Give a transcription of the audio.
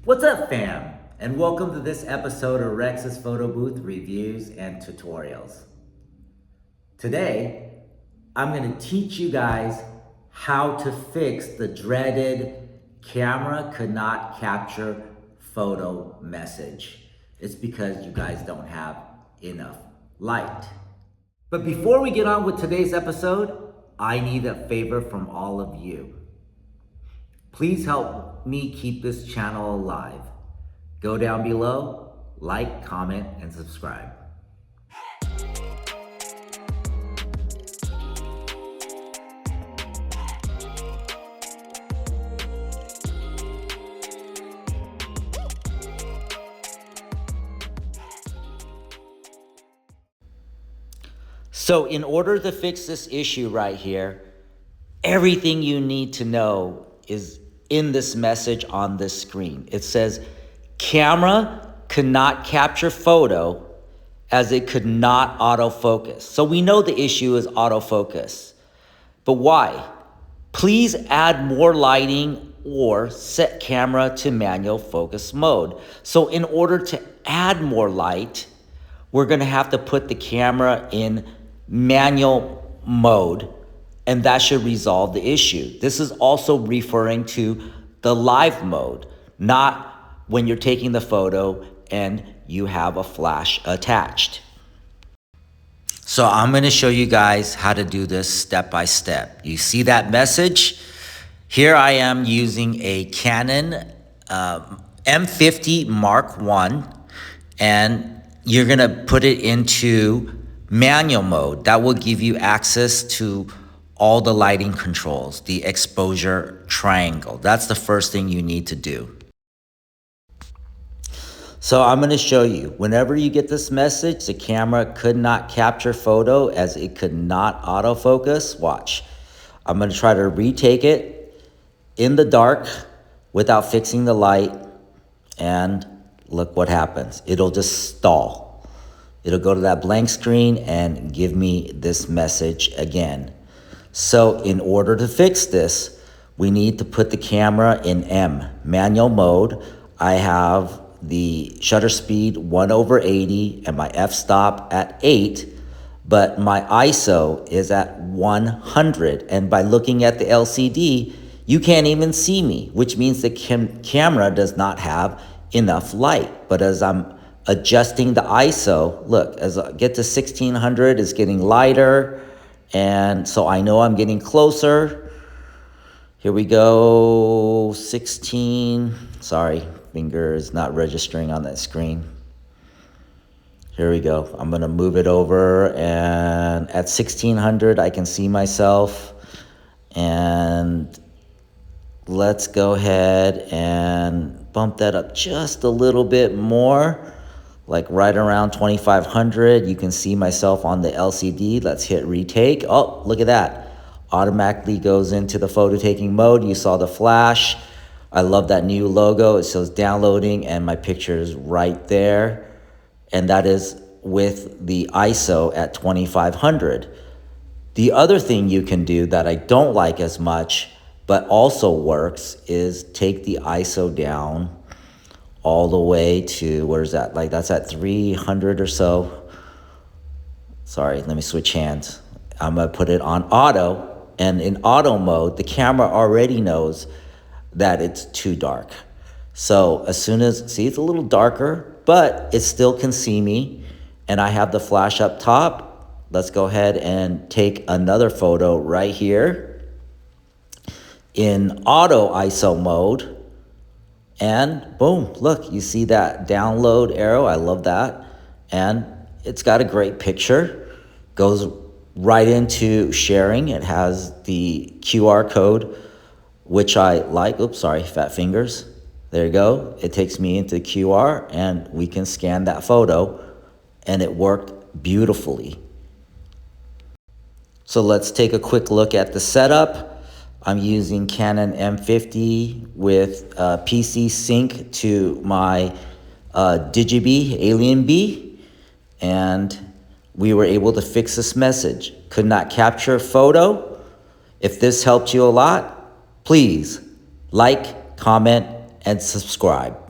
What's up, fam? And welcome to this episode of Rex's Photo Booth Reviews and Tutorials. Today, I'm gonna teach you guys how to fix the dreaded camera could not capture photo message. It's because you guys don't have enough light. But before we get on with today's episode, I need a favor from all of you. Please help me keep this channel alive. Go down below, like, comment, and subscribe. So in order to fix this issue right here, everything you need to know is in this message on this screen. It says, camera could not capture photo as it could not autofocus. So we know the issue is autofocus. But why? Please add more lighting or set camera to manual focus mode. So in order to add more light, we're gonna have to put the camera in manual mode, and that should resolve the issue. This is also referring to the live mode, not when you're taking the photo and you have a flash attached. So I'm gonna show you guys how to do this step by step. You see that message? Here I am using a Canon M50 Mk1, and you're gonna put it into manual mode. That will give you access to all the lighting controls, the exposure triangle. That's the first thing you need to do. So I'm gonna show you, whenever you get this message, the camera could not capture photo as it could not autofocus, watch. I'm gonna try to retake it in the dark without fixing the light, and look what happens. It'll just stall. It'll go to that blank screen and give me this message again. So in order to fix this, we need to put the camera in manual mode. I have the shutter speed 1/80 and my f-stop at 8, but my ISO is at 100. And by looking at the LCD, you can't even see me, which means the camera does not have enough light. But as I'm adjusting the ISO, look, as I get to 1600, it's getting lighter. And so I know I'm getting closer. Here we go, 16. Sorry, finger is not registering on that screen. Here we go. I'm gonna move it over, and at 1600, I can see myself. And let's go ahead and bump that up just a little bit more. Like right around 2500, you can see myself on the LCD. Let's hit retake. Oh, look at that. Automatically goes into the photo taking mode. You saw the flash. I love that new logo. It says downloading, and my picture is right there. And that is with the ISO at 2500. The other thing you can do that I don't like as much, but also works, is take the ISO down all the way to, where's that? Like that's at 300 or so. Sorry, let me switch hands. I'm gonna put it on auto, and in auto mode, the camera already knows that it's too dark. So as soon as, see, it's a little darker, but it still can see me, and I have the flash up top. Let's go ahead and take another photo right here in auto ISO mode. And boom, look, you see that download arrow. I love that. And it's got a great picture. Goes right into sharing. It has the QR code, which I like. Oops, sorry, fat fingers. There you go. It takes me into QR, and we can scan that photo, and it worked beautifully. So let's take a quick look at the setup. I'm using Canon M50 with PC sync to my Digibee Alien Bee, and we were able to fix this message. Could not capture photo. If this helped you a lot, please like, comment, and subscribe.